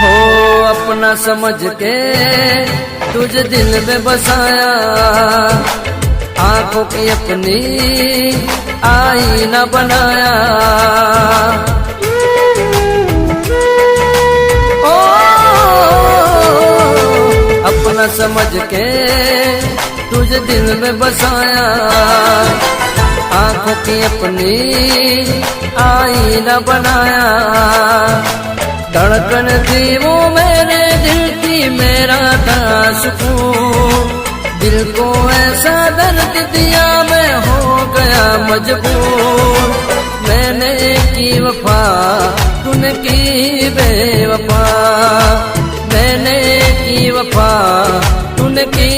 हो अपना समझ के तुझे दिल में बसाया, आंखों की अपनी आईना बनाया। ओ अपना समझ के तुझे दिल में बसाया, आंखों की अपनी आईना बनाया। धड़कन थी वो मेरे दिल की, मेरा था सुकून, दिल को ऐसा दर्द दिया मैं हो गया मजबूर। मैंने की वफा तूने की बेवफा, मैंने की वफा तूने की